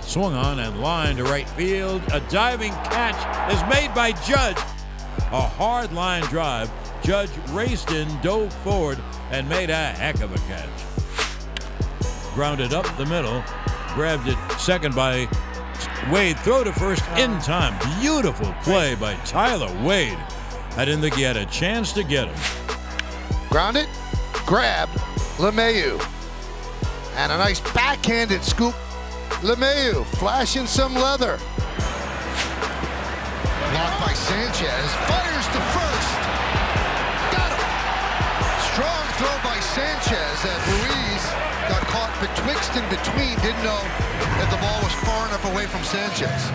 Swung on and line to right field. A diving catch is made by Judge. A hard line drive. Judge raced in, dove forward, and made a heck of a catch. Grounded up the middle. Grabbed it second by Wade. Throw to first in time. Beautiful play by Tyler Wade. I didn't think he had a chance to get him. Grounded, grabbed, LeMahieu. And a nice backhanded scoop. LeMahieu flashing some leather. Blocked by Sanchez. Fires to first. Got him. Strong throw by Sanchez as Ruiz got caught betwixt and between. Didn't know if the ball was far enough away from Sanchez.